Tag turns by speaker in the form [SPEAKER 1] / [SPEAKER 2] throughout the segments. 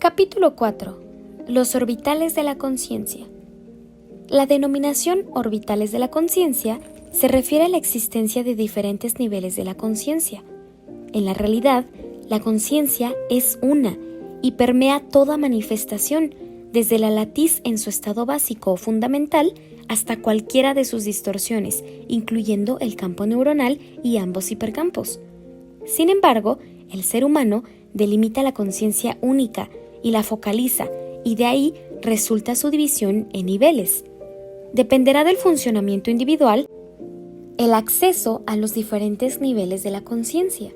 [SPEAKER 1] Capítulo 4. Los orbitales de la conciencia. La denominación orbitales de la conciencia se refiere a la existencia de diferentes niveles de la conciencia. En la realidad, la conciencia es una y permea toda manifestación, desde la latiz en su estado básico o fundamental hasta cualquiera de sus distorsiones, incluyendo el campo neuronal y ambos hipercampos. Sin embargo, el ser humano delimita la conciencia única y la focaliza, y de ahí resulta su división en niveles. Dependerá del funcionamiento individual el acceso a los diferentes niveles de la conciencia.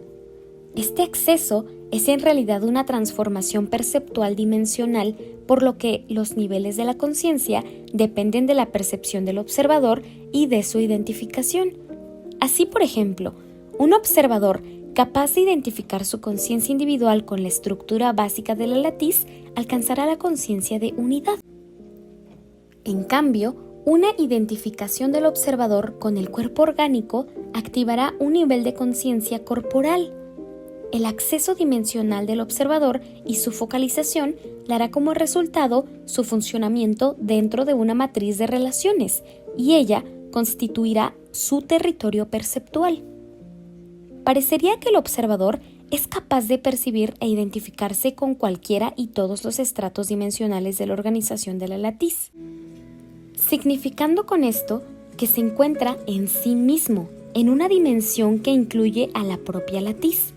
[SPEAKER 1] Este acceso es en realidad una transformación perceptual dimensional, por lo que los niveles de la conciencia dependen de la percepción del observador y de su identificación. Así, por ejemplo, un observador capaz de identificar su conciencia individual con la estructura básica de la latiz alcanzará la conciencia de unidad. En cambio, una identificación del observador con el cuerpo orgánico activará un nivel de conciencia corporal. El acceso dimensional del observador y su focalización dará como resultado su funcionamiento dentro de una matriz de relaciones, y ella constituirá su territorio perceptual. Parecería que el observador es capaz de percibir e identificarse con cualquiera y todos los estratos dimensionales de la organización de la latiz, significando con esto que se encuentra en sí mismo, en una dimensión que incluye a la propia latiz.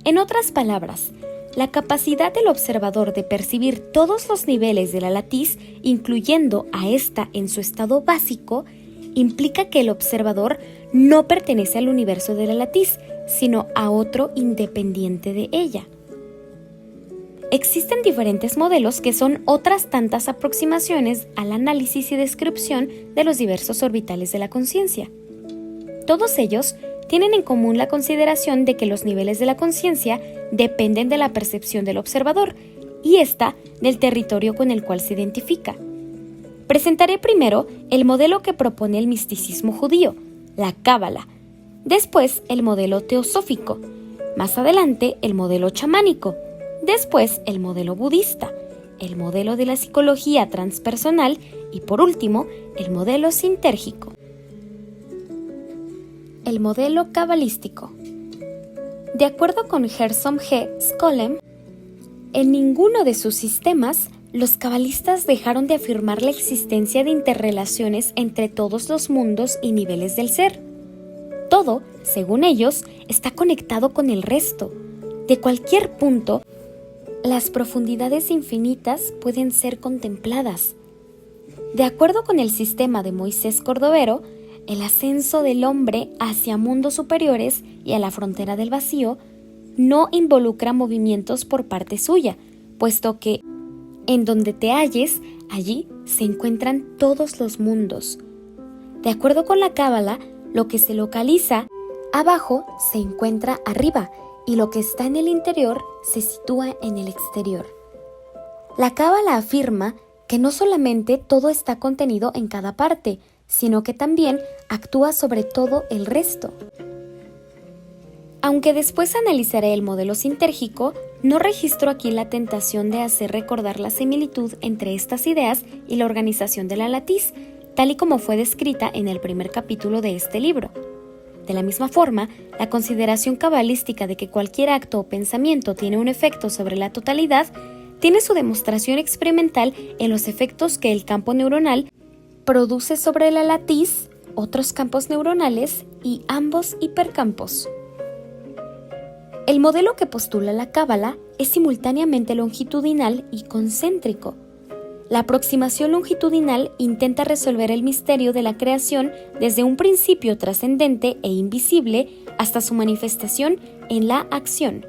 [SPEAKER 1] En otras palabras, la capacidad del observador de percibir todos los niveles de la latiz, incluyendo a esta en su estado básico, implica que el observador no pertenece al universo de la latiz, sino a otro independiente de ella. Existen diferentes modelos que son otras tantas aproximaciones al análisis y descripción de los diversos orbitales de la conciencia. Todos ellos tienen en común la consideración de que los niveles de la conciencia dependen de la percepción del observador y ésta del territorio con el cual se identifica. Presentaré primero el modelo que propone el misticismo judío, la Cábala, después el modelo teosófico, más adelante el modelo chamánico, después el modelo budista, el modelo de la psicología transpersonal y por último el modelo sintérgico. El modelo cabalístico. De acuerdo con Gershom G. Scholem, en ninguno de sus sistemas los cabalistas dejaron de afirmar la existencia de interrelaciones entre todos los mundos y niveles del ser. Todo, según ellos, está conectado con el resto. De cualquier punto, las profundidades infinitas pueden ser contempladas. De acuerdo con el sistema de Moisés Cordovero, el ascenso del hombre hacia mundos superiores y a la frontera del vacío no involucra movimientos por parte suya, puesto que en donde te halles, allí se encuentran todos los mundos. De acuerdo con la Cábala, lo que se localiza abajo se encuentra arriba y lo que está en el interior se sitúa en el exterior. La Cábala afirma que no solamente todo está contenido en cada parte, sino que también actúa sobre todo el resto. Aunque después analizaré el modelo sintérgico, no registro aquí la tentación de hacer recordar la similitud entre estas ideas y la organización de la latiz, tal y como fue descrita en el primer capítulo de este libro. De la misma forma, la consideración cabalística de que cualquier acto o pensamiento tiene un efecto sobre la totalidad tiene su demostración experimental en los efectos que el campo neuronal produce sobre la latiz, otros campos neuronales y ambos hipercampos. El modelo que postula la Cábala es simultáneamente longitudinal y concéntrico. La aproximación longitudinal intenta resolver el misterio de la creación desde un principio trascendente e invisible hasta su manifestación en la acción.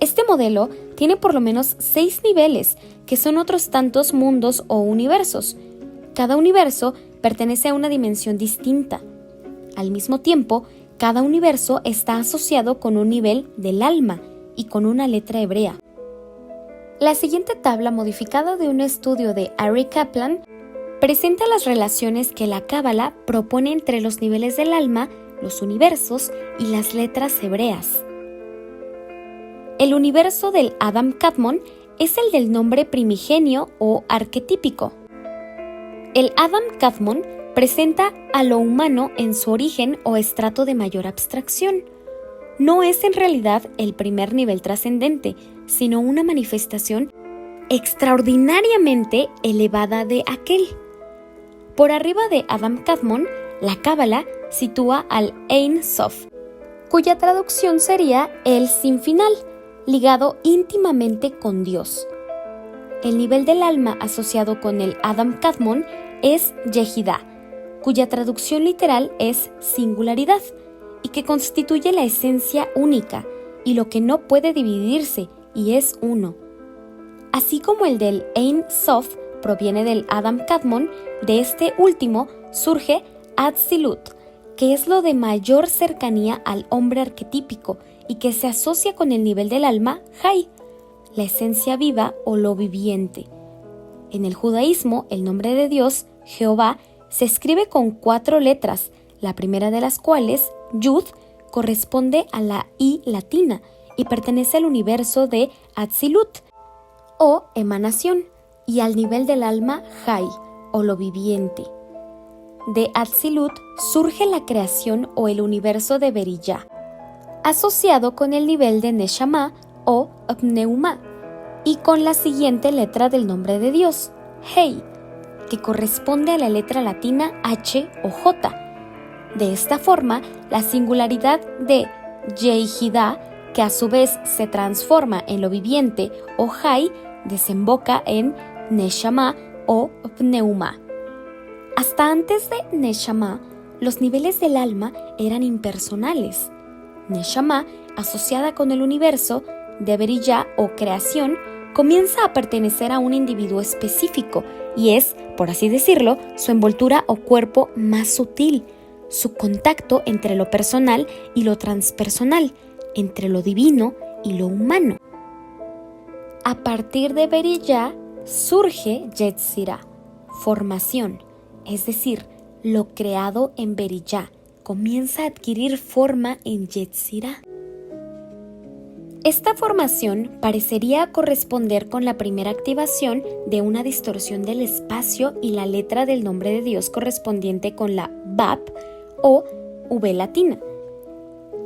[SPEAKER 1] Este modelo tiene por lo menos 6 niveles, que son otros tantos mundos o universos. Cada universo pertenece a una dimensión distinta. Al mismo tiempo, cada universo está asociado con un nivel del alma y con una letra hebrea. La siguiente tabla, modificada de un estudio de Ari Kaplan, presenta las relaciones que la Cábala propone entre los niveles del alma, los universos y las letras hebreas. El universo del Adam Kadmon es el del nombre primigenio o arquetípico. El Adam Kadmon presenta a lo humano en su origen o estrato de mayor abstracción. No es en realidad el primer nivel trascendente, sino una manifestación extraordinariamente elevada de aquel. Por arriba de Adam Kadmon, la Cábala sitúa al Ein Sof, cuya traducción sería el sin final, ligado íntimamente con Dios. El nivel del alma asociado con el Adam Kadmon es Yehidá, cuya traducción literal es singularidad, y que constituye la esencia única y lo que no puede dividirse y es uno. Así como el del Ein Sof proviene del Adam Kadmon, de este último surge Atzilut, que es lo de mayor cercanía al hombre arquetípico y que se asocia con el nivel del alma Hay, la esencia viva o lo viviente. En el judaísmo, el nombre de Dios, Jehová, se escribe con 4 letras, la primera de las cuales, Yud, corresponde a la I latina y pertenece al universo de Atzilut, o emanación, y al nivel del alma Hay, o lo viviente. De Atzilut surge la creación o el universo de Beriyá, asociado con el nivel de Neshama o Pneuma, y con la siguiente letra del nombre de Dios, Hei, que corresponde a la letra latina H o J. De esta forma, la singularidad de Yehidá, que a su vez se transforma en lo viviente o Hay, desemboca en Neshama o Pneuma. Hasta antes de Neshama, los niveles del alma eran impersonales. Neshama, asociada con el universo, de Beriyá o creación, comienza a pertenecer a un individuo específico y es, por así decirlo, su envoltura o cuerpo más sutil, su contacto entre lo personal y lo transpersonal, entre lo divino y lo humano. A partir de Beriyá surge Yetzirah, formación, es decir, lo creado en Beriyá comienza a adquirir forma en Yetzirah. Esta formación parecería corresponder con la primera activación de una distorsión del espacio y la letra del nombre de Dios correspondiente con la Bab o V latina.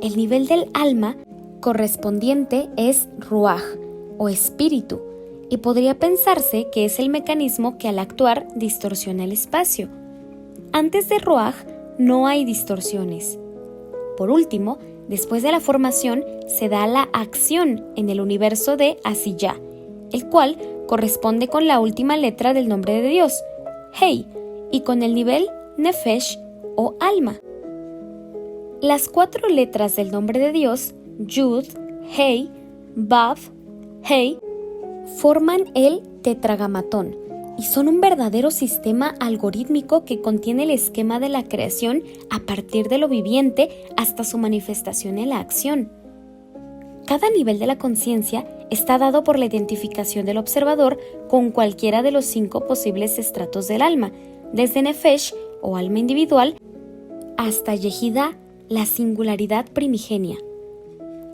[SPEAKER 1] El nivel del alma correspondiente es Ruach o espíritu, y podría pensarse que es el mecanismo que al actuar distorsiona el espacio. Antes de Ruach no hay distorsiones. Por último, después de la formación se da la acción en el universo de Asiyá, el cual corresponde con la última letra del nombre de Dios, Hei, y con el nivel Nefesh o alma. Las 4 letras del nombre de Dios, Yud, Hei, Vav, Hei, forman el tetragamatón y son un verdadero sistema algorítmico que contiene el esquema de la creación a partir de lo viviente hasta su manifestación en la acción. Cada nivel de la conciencia está dado por la identificación del observador con cualquiera de los 5 posibles estratos del alma, desde Nefesh o alma individual hasta Yehidá, la singularidad primigenia.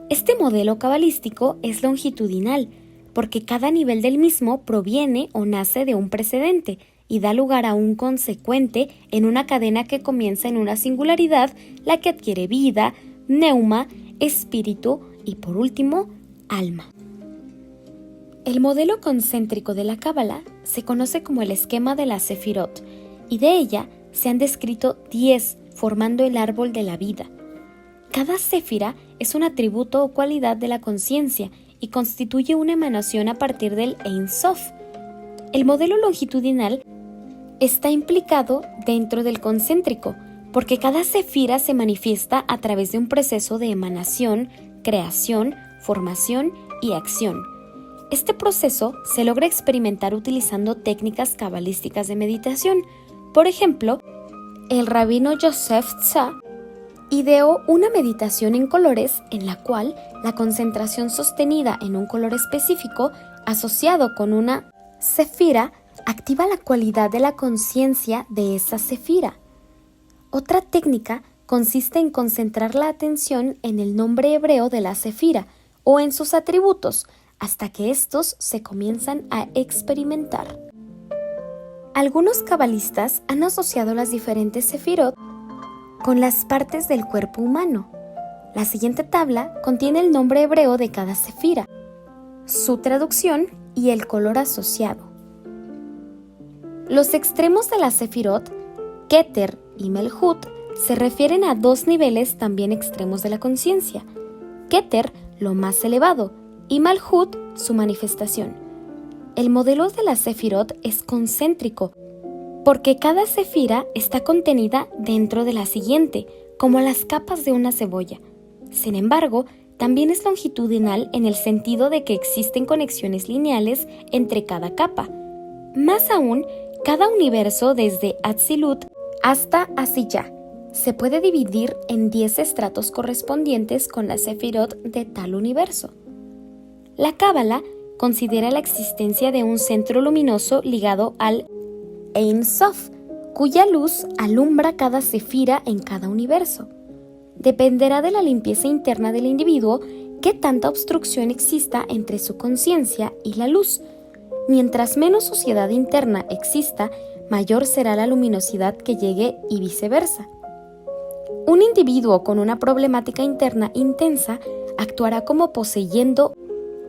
[SPEAKER 1] Este modelo cabalístico es longitudinal, porque cada nivel del mismo proviene o nace de un precedente y da lugar a un consecuente en una cadena que comienza en una singularidad, la que adquiere vida, neuma, espíritu y por último, alma. El modelo concéntrico de la Cábala se conoce como el esquema de la Sefirot, y de ella se han descrito 10 formando el árbol de la vida. Cada séfira es un atributo o cualidad de la conciencia y constituye una emanación a partir del Ein Sof. El modelo longitudinal está implicado dentro del concéntrico, porque cada sefira se manifiesta a través de un proceso de emanación, creación, formación y acción. Este proceso se logra experimentar utilizando técnicas cabalísticas de meditación. Por ejemplo, el rabino Yosef Tza ideó una meditación en colores en la cual la concentración sostenida en un color específico asociado con una sefira activa la cualidad de la conciencia de esa sefira. Otra técnica consiste en concentrar la atención en el nombre hebreo de la sefira o en sus atributos, hasta que estos se comienzan a experimentar. Algunos cabalistas han asociado las diferentes sefirot con las partes del cuerpo humano. La siguiente tabla contiene el nombre hebreo de cada sefira, su traducción y el color asociado. Los extremos de la sefirot, Keter y Melhut, se refieren a dos niveles también extremos de la conciencia. Keter, lo más elevado, y Malhut, su manifestación. El modelo de la sefirot es concéntrico, porque cada sefira está contenida dentro de la siguiente, como las capas de una cebolla. Sin embargo, también es longitudinal en el sentido de que existen conexiones lineales entre cada capa. Más aún, cada universo desde Atzilut hasta Asiyah se puede dividir en 10 estratos correspondientes con la sefirot de tal universo. La Cábala considera la existencia de un centro luminoso ligado al Ein Sof, cuya luz alumbra cada sefira en cada universo. Dependerá de la limpieza interna del individuo qué tanta obstrucción exista entre su conciencia y la luz. Mientras menos suciedad interna exista, mayor será la luminosidad que llegue y viceversa. Un individuo con una problemática interna intensa actuará como poseyendo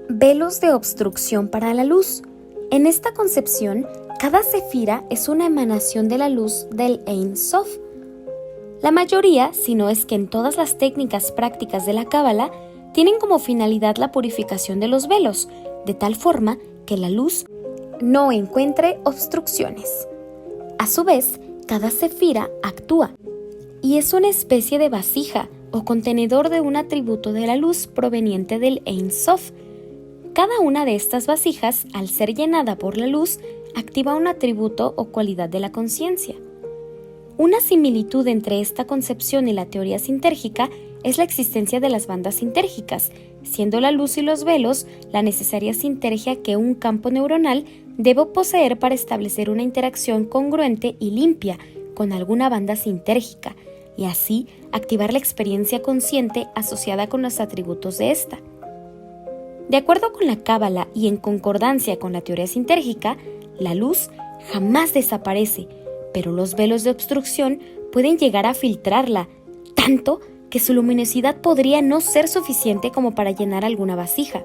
[SPEAKER 1] velos de obstrucción para la luz. En esta concepción, cada sefira es una emanación de la luz del Ein Sof. La mayoría, si no es que en todas las técnicas prácticas de la Cábala, tienen como finalidad la purificación de los velos, de tal forma que la luz no encuentre obstrucciones. A su vez, cada sefira actúa y es una especie de vasija o contenedor de un atributo de la luz proveniente del Ein Sof. Cada una de estas vasijas, al ser llenada por la luz, activa un atributo o cualidad de la conciencia. Una similitud entre esta concepción y la teoría sintérgica es la existencia de las bandas sintérgicas, siendo la luz y los velos la necesaria sinergia que un campo neuronal debe poseer para establecer una interacción congruente y limpia con alguna banda sintérgica, y así activar la experiencia consciente asociada con los atributos de esta. De acuerdo con la Cábala y en concordancia con la teoría sintérgica, la luz jamás desaparece, pero los velos de obstrucción pueden llegar a filtrarla, tanto que su luminosidad podría no ser suficiente como para llenar alguna vasija.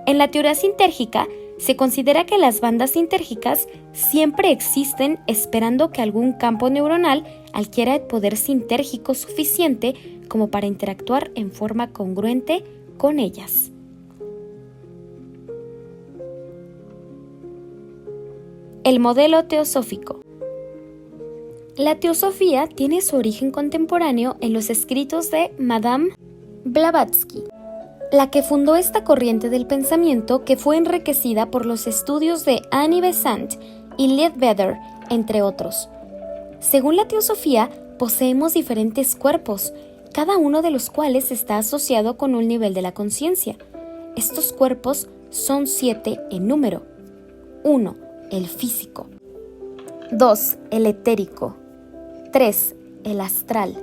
[SPEAKER 1] En la teoría sintérgica, se considera que las bandas sintérgicas siempre existen esperando que algún campo neuronal adquiera el poder sintérgico suficiente como para interactuar en forma congruente con ellas. El modelo teosófico. La teosofía tiene su origen contemporáneo en los escritos de Madame Blavatsky, la que fundó esta corriente del pensamiento que fue enriquecida por los estudios de Annie Besant y Leadbeater, entre otros. Según la teosofía, poseemos diferentes cuerpos, cada uno de los cuales está asociado con un nivel de la conciencia. Estos cuerpos son 7 en número. 1. El físico. 2. El etérico. 3. El astral.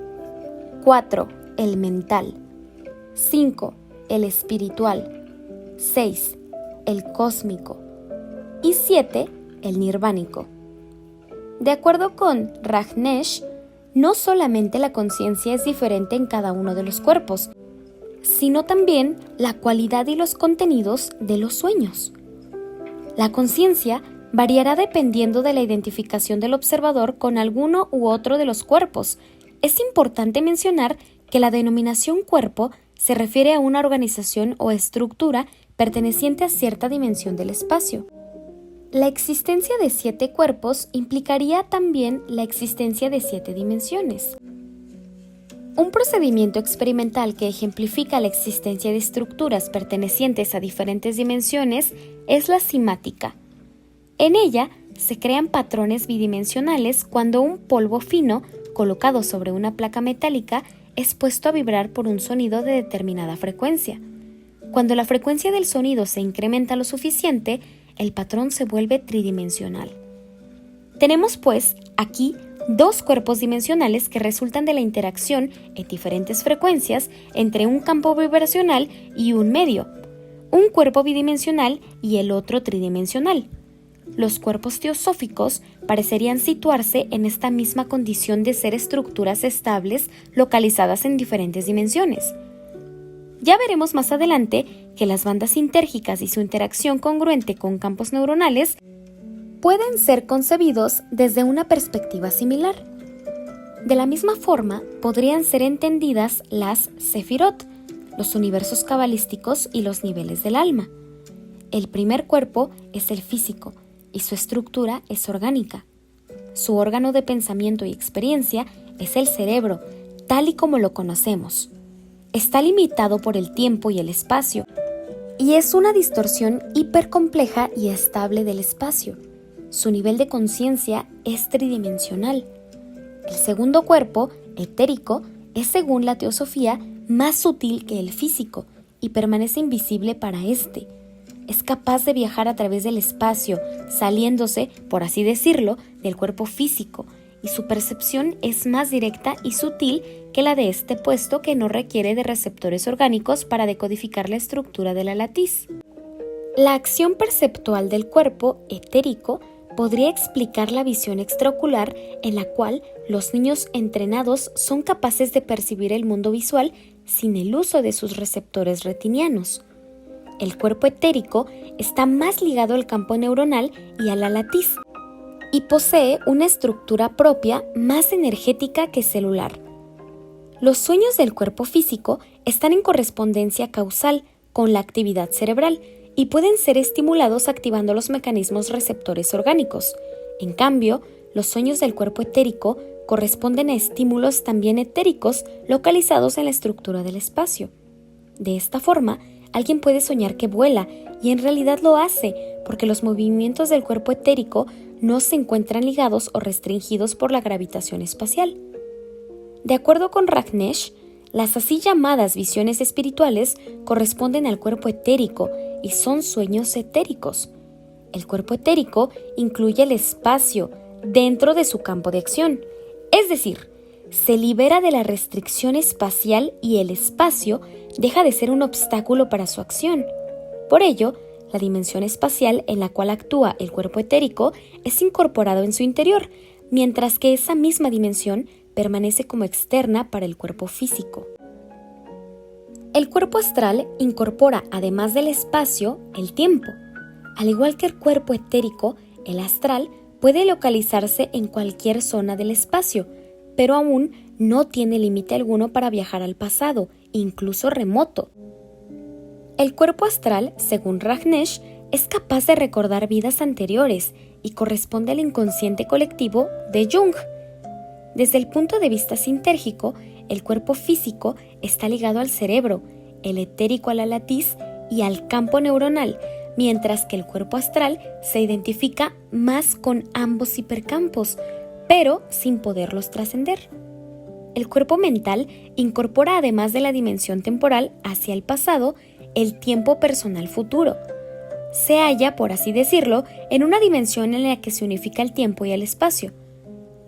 [SPEAKER 1] 4. El mental. 5. El espiritual. 6. El cósmico. Y 7. El nirvánico. De acuerdo con Rajneesh, no solamente la conciencia es diferente en cada uno de los cuerpos, sino también la cualidad y los contenidos de los sueños. La conciencia variará dependiendo de la identificación del observador con alguno u otro de los cuerpos. Es importante mencionar que la denominación cuerpo se refiere a una organización o estructura perteneciente a cierta dimensión del espacio. La existencia de 7 cuerpos implicaría también la existencia de 7 dimensiones. Un procedimiento experimental que ejemplifica la existencia de estructuras pertenecientes a diferentes dimensiones es la cimática. En ella se crean patrones bidimensionales cuando un polvo fino, colocado sobre una placa metálica, es puesto a vibrar por un sonido de determinada frecuencia. Cuando la frecuencia del sonido se incrementa lo suficiente, el patrón se vuelve tridimensional. Tenemos, pues, aquí 2 cuerpos dimensionales que resultan de la interacción en diferentes frecuencias entre un campo vibracional y un medio. un cuerpo bidimensional y el otro tridimensional. Los cuerpos teosóficos parecerían situarse en esta misma condición de ser estructuras estables localizadas en diferentes dimensiones. Ya veremos más adelante que las bandas sintérgicas y su interacción congruente con campos neuronales pueden ser concebidos desde una perspectiva similar. De la misma forma, podrían ser entendidas las sefirot, los universos cabalísticos y los niveles del alma. El primer cuerpo es el físico y su estructura es orgánica. Su órgano de pensamiento y experiencia es el cerebro, tal y como lo conocemos. Está limitado por el tiempo y el espacio, y es una distorsión hipercompleja y estable del espacio. Su nivel de conciencia es tridimensional. El segundo cuerpo, etérico, es según la teosofía más sutil que el físico y permanece invisible para éste. Es capaz de viajar a través del espacio, saliéndose, por así decirlo, del cuerpo físico, y su percepción es más directa y sutil que la de este, puesto que no requiere de receptores orgánicos para decodificar la estructura de la latiz. La acción perceptual del cuerpo etérico podría explicar la visión extraocular, en la cual los niños entrenados son capaces de percibir el mundo visual sin el uso de sus receptores retinianos. El cuerpo etérico está más ligado al campo neuronal y a la latiz, y posee una estructura propia más energética que celular. Los sueños del cuerpo físico están en correspondencia causal con la actividad cerebral y pueden ser estimulados activando los mecanismos receptores orgánicos. En cambio, los sueños del cuerpo etérico corresponden a estímulos también etéricos localizados en la estructura del espacio. De esta forma, alguien puede soñar que vuela y en realidad lo hace, porque los movimientos del cuerpo etérico no se encuentran ligados o restringidos por la gravitación espacial. De acuerdo con Rajneesh, las así llamadas visiones espirituales corresponden al cuerpo etérico y son sueños etéricos. El cuerpo etérico incluye el espacio dentro de su campo de acción, es decir, se libera de la restricción espacial y el espacio deja de ser un obstáculo para su acción. Por ello, la dimensión espacial en la cual actúa el cuerpo etérico es incorporado en su interior, mientras que esa misma dimensión permanece como externa para el cuerpo físico. El cuerpo astral incorpora, además del espacio, el tiempo. Al igual que el cuerpo etérico, el astral puede localizarse en cualquier zona del espacio, pero aún no tiene límite alguno para viajar al pasado, incluso remoto. El cuerpo astral, según Rajneesh, es capaz de recordar vidas anteriores y corresponde al inconsciente colectivo de Jung. Desde el punto de vista sintérgico, el cuerpo físico está ligado al cerebro, el etérico a la latiz y al campo neuronal, mientras que el cuerpo astral se identifica más con ambos hipercampos, pero sin poderlos trascender. El cuerpo mental incorpora, además de la dimensión temporal hacia el pasado, el tiempo personal futuro. Se halla, por así decirlo, en una dimensión en la que se unifica el tiempo y el espacio.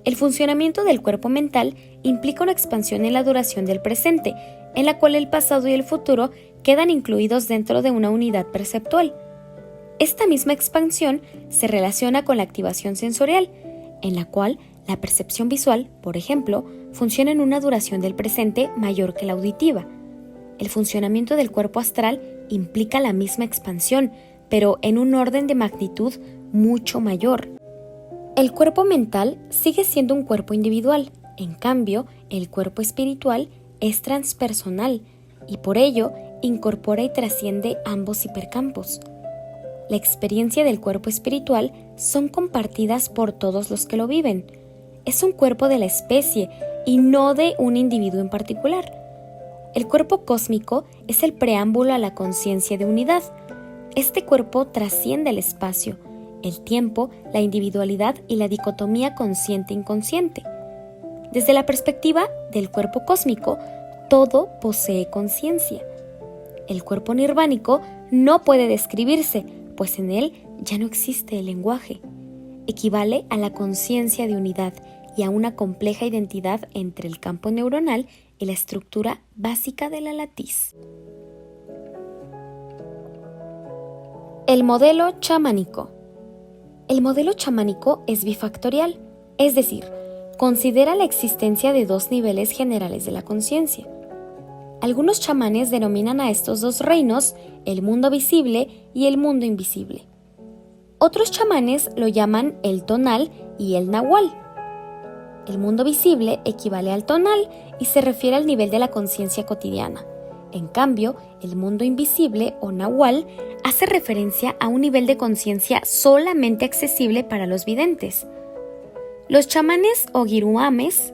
[SPEAKER 1] El funcionamiento del cuerpo mental implica una expansión en la duración del presente, en la cual el pasado y el futuro quedan incluidos dentro de una unidad perceptual. Esta misma expansión se relaciona con la activación sensorial, en la cual la percepción visual, por ejemplo, funciona en una duración del presente mayor que la auditiva. El funcionamiento del cuerpo astral implica la misma expansión, pero en un orden de magnitud mucho mayor. El cuerpo mental sigue siendo un cuerpo individual, en cambio, el cuerpo espiritual es transpersonal y por ello incorpora y trasciende ambos hipercampos. La experiencia del cuerpo espiritual son compartidas por todos los que lo viven. Es un cuerpo de la especie y no de un individuo en particular. El cuerpo cósmico es el preámbulo a la conciencia de unidad. Este cuerpo trasciende el espacio, el tiempo, la individualidad y la dicotomía consciente-inconsciente. Desde la perspectiva del cuerpo cósmico, todo posee conciencia. El cuerpo nirvánico no puede describirse, pues en él ya no existe el lenguaje. Equivale a la conciencia de unidad y a una compleja identidad entre el campo neuronal y la estructura básica de la latiz. El modelo chamánico. El modelo chamánico es bifactorial, es decir, considera la existencia de dos niveles generales de la conciencia. Algunos chamanes denominan a estos dos reinos el mundo visible y el mundo invisible. Otros chamanes lo llaman el tonal y el nahual. El mundo visible equivale al tonal y se refiere al nivel de la conciencia cotidiana. En cambio, el mundo invisible o nahual hace referencia a un nivel de conciencia solamente accesible para los videntes. Los chamanes o guiruames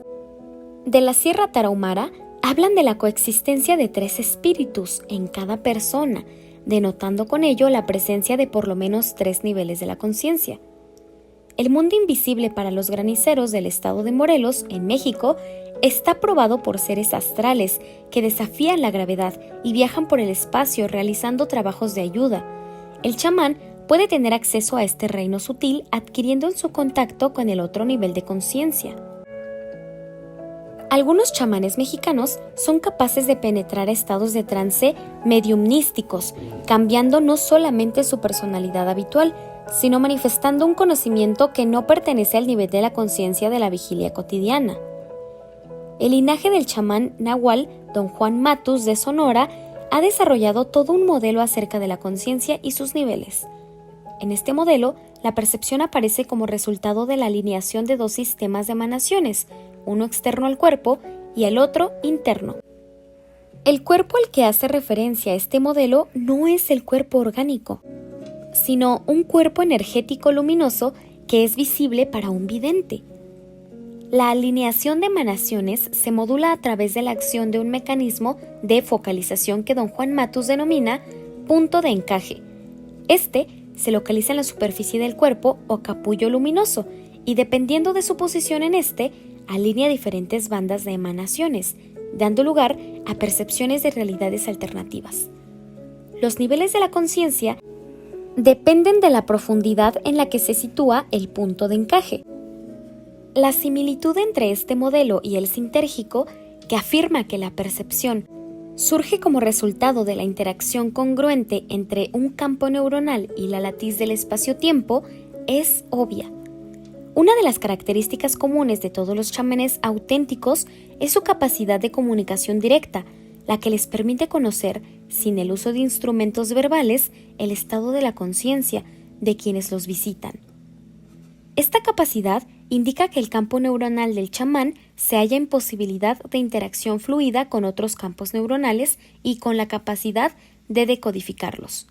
[SPEAKER 1] de la Sierra Tarahumara hablan de la coexistencia de 3 espíritus en cada persona, denotando con ello la presencia de por lo menos 3 niveles de la conciencia. El mundo invisible para los graniceros del estado de Morelos, en México, está probado por seres astrales que desafían la gravedad y viajan por el espacio realizando trabajos de ayuda. El chamán puede tener acceso a este reino sutil adquiriendo en su contacto con el otro nivel de conciencia. Algunos chamanes mexicanos son capaces de penetrar a estados de trance mediumnísticos, cambiando no solamente su personalidad habitual, sino manifestando un conocimiento que no pertenece al nivel de la conciencia de la vigilia cotidiana. El linaje del chamán nahual, don Juan Matus de Sonora, ha desarrollado todo un modelo acerca de la conciencia y sus niveles. En este modelo, la percepción aparece como resultado de la alineación de 2 sistemas de emanaciones, uno externo al cuerpo y el otro interno. El cuerpo al que hace referencia este modelo no es el cuerpo orgánico, sino un cuerpo energético luminoso que es visible para un vidente. La alineación de emanaciones se modula a través de la acción de un mecanismo de focalización que don Juan Matus denomina punto de encaje. Este se localiza en la superficie del cuerpo o capullo luminoso y dependiendo de su posición en este, alinea diferentes bandas de emanaciones, dando lugar a percepciones de realidades alternativas. Los niveles de la conciencia dependen de la profundidad en la que se sitúa el punto de encaje. La similitud entre este modelo y el sintérgico, que afirma que la percepción surge como resultado de la interacción congruente entre un campo neuronal y la latiz del espacio-tiempo, es obvia. Una de las características comunes de todos los chamanes auténticos es su capacidad de comunicación directa, la que les permite conocer, sin el uso de instrumentos verbales, el estado de la conciencia de quienes los visitan. Esta capacidad indica que el campo neuronal del chamán se halla en posibilidad de interacción fluida con otros campos neuronales y con la capacidad de decodificarlos.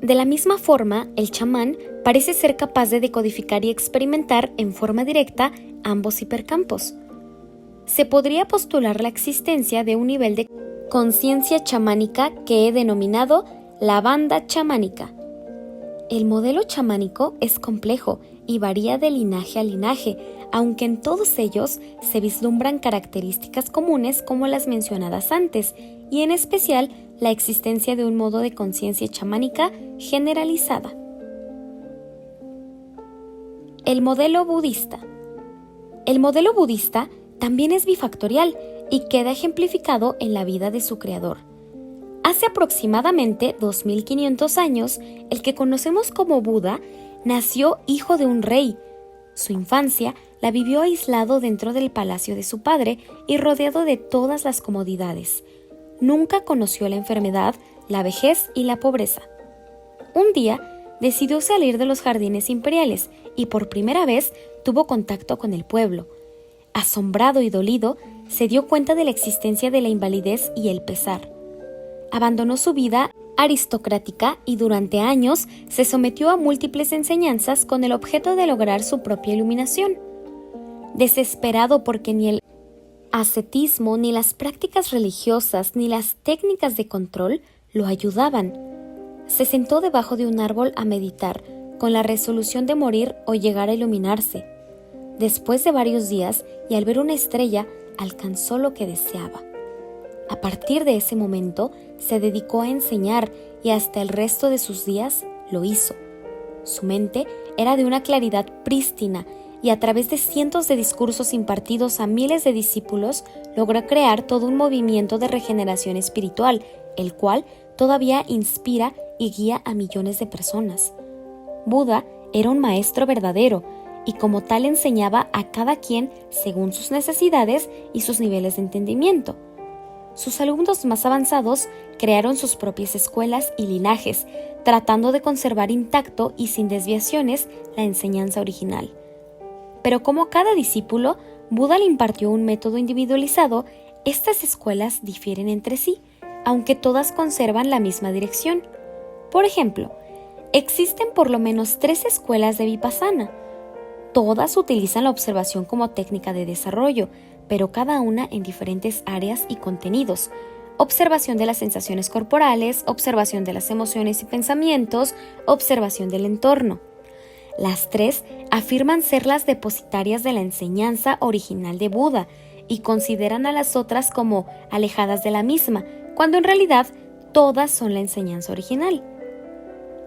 [SPEAKER 1] De la misma forma, el chamán parece ser capaz de decodificar y experimentar en forma directa ambos hipercampos. Se podría postular la existencia de un nivel de conciencia chamánica que he denominado la banda chamánica. El modelo chamánico es complejo y varía de linaje a linaje, aunque en todos ellos se vislumbran características comunes como las mencionadas antes, y en especial la existencia de un modo de conciencia chamánica generalizada. El modelo budista. El modelo budista también es bifactorial y queda ejemplificado en la vida de su creador. Hace aproximadamente 2500 años, el que conocemos como Buda nació hijo de un rey. Su infancia la vivió aislado dentro del palacio de su padre y rodeado de todas las comodidades. Nunca conoció la enfermedad, la vejez y la pobreza. Un día decidió salir de los jardines imperiales y por primera vez tuvo contacto con el pueblo. Asombrado y dolido, se dio cuenta de la existencia de la invalidez y el pesar. Abandonó su vida aristocrática y durante años se sometió a múltiples enseñanzas con el objeto de lograr su propia iluminación. Desesperado porque ni el ascetismo, ni las prácticas religiosas, ni las técnicas de control lo ayudaban, se sentó debajo de un árbol a meditar, con la resolución de morir o llegar a iluminarse. Después de varios días y al ver una estrella, alcanzó lo que deseaba. A partir de ese momento, se dedicó a enseñar y hasta el resto de sus días lo hizo. Su mente era de una claridad prístina y a través de cientos de discursos impartidos a miles de discípulos, logró crear todo un movimiento de regeneración espiritual, el cual todavía inspira y guía a millones de personas. Buda era un maestro verdadero y como tal enseñaba a cada quien según sus necesidades y sus niveles de entendimiento. Sus alumnos más avanzados crearon sus propias escuelas y linajes, tratando de conservar intacto y sin desviaciones la enseñanza original. Pero como cada discípulo, Buda le impartió un método individualizado, estas escuelas difieren entre sí, aunque todas conservan la misma dirección. Por ejemplo, existen por lo menos 3 escuelas de Vipassana. Todas utilizan la observación como técnica de desarrollo, pero cada una en diferentes áreas y contenidos. Observación de las sensaciones corporales, observación de las emociones y pensamientos, observación del entorno. Las 3 afirman ser las depositarias de la enseñanza original de Buda y consideran a las otras como alejadas de la misma, cuando en realidad todas son la enseñanza original.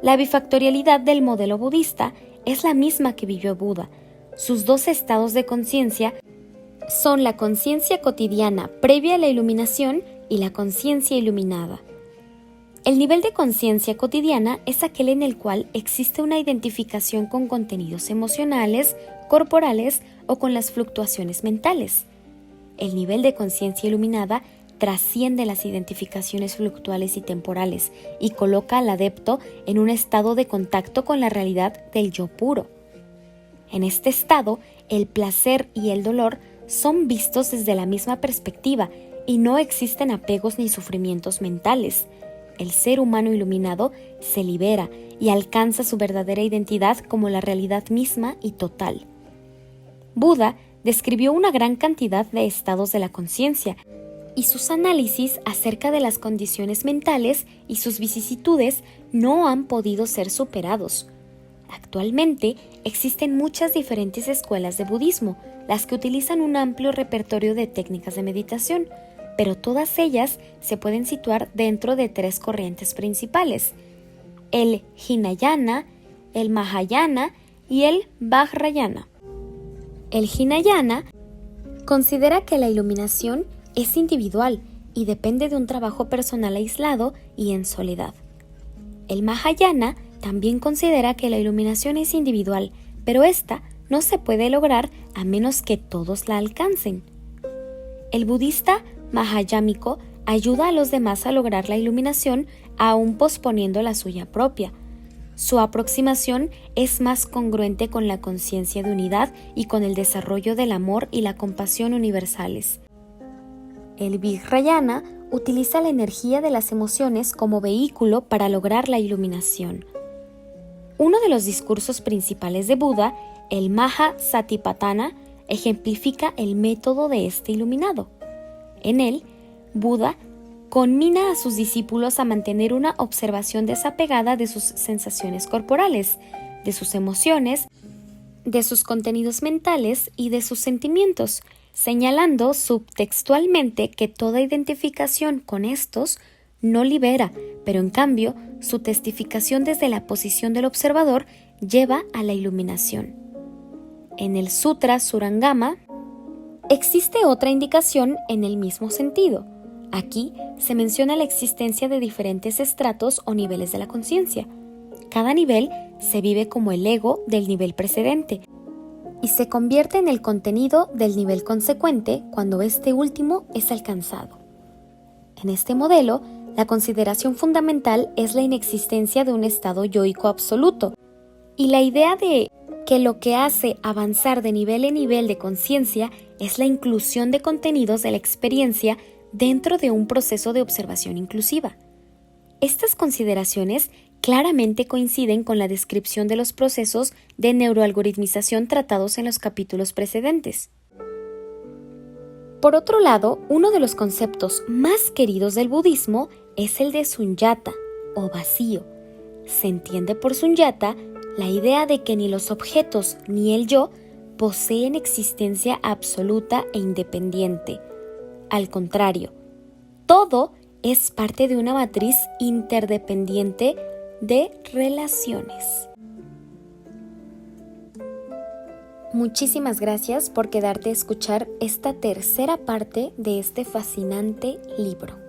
[SPEAKER 1] La bifactorialidad del modelo budista es la misma que vivió Buda. Sus 2 estados de conciencia son la conciencia cotidiana previa a la iluminación y la conciencia iluminada. El nivel de conciencia cotidiana es aquel en el cual existe una identificación con contenidos emocionales, corporales o con las fluctuaciones mentales. El nivel de conciencia iluminada trasciende las identificaciones fluctuales y temporales y coloca al adepto en un estado de contacto con la realidad del yo puro. En este estado, el placer y el dolor son vistos desde la misma perspectiva y no existen apegos ni sufrimientos mentales. El ser humano iluminado se libera y alcanza su verdadera identidad como la realidad misma y total. Buda describió una gran cantidad de estados de la conciencia y sus análisis acerca de las condiciones mentales y sus vicisitudes no han podido ser superados. Actualmente existen muchas diferentes escuelas de budismo, las que utilizan un amplio repertorio de técnicas de meditación, pero todas ellas se pueden situar dentro de 3 corrientes principales: el Hinayana, el Mahayana y el Vajrayana. El Hinayana considera que la iluminación es individual y depende de un trabajo personal aislado y en soledad. El Mahayana también considera que la iluminación es individual, pero esta no se puede lograr a menos que todos la alcancen. El budista mahayámico ayuda a los demás a lograr la iluminación aún posponiendo la suya propia. Su aproximación es más congruente con la conciencia de unidad y con el desarrollo del amor y la compasión universales. El Vajrayana utiliza la energía de las emociones como vehículo para lograr la iluminación. Uno de los discursos principales de Buda, el Maha Satipatthana, ejemplifica el método de este iluminado. En él, Buda conmina a sus discípulos a mantener una observación desapegada de sus sensaciones corporales, de sus emociones, de sus contenidos mentales y de sus sentimientos, señalando subtextualmente que toda identificación con estos no libera, pero en cambio, su testificación desde la posición del observador lleva a la iluminación. En el Sutra Surangama existe otra indicación en el mismo sentido. Aquí se menciona la existencia de diferentes estratos o niveles de la conciencia. Cada nivel se vive como el ego del nivel precedente y se convierte en el contenido del nivel consecuente cuando este último es alcanzado. En este modelo, la consideración fundamental es la inexistencia de un estado yoico absoluto y la idea de que lo que hace avanzar de nivel en nivel de conciencia es la inclusión de contenidos de la experiencia dentro de un proceso de observación inclusiva. Estas consideraciones claramente coinciden con la descripción de los procesos de neuroalgoritmización tratados en los capítulos precedentes. Por otro lado, uno de los conceptos más queridos del budismo es el de sunyata, o vacío. Se entiende por sunyata la idea de que ni los objetos ni el yo poseen existencia absoluta e independiente. Al contrario, todo es parte de una matriz interdependiente de relaciones. Muchísimas gracias por quedarte a escuchar esta tercera parte de este fascinante libro.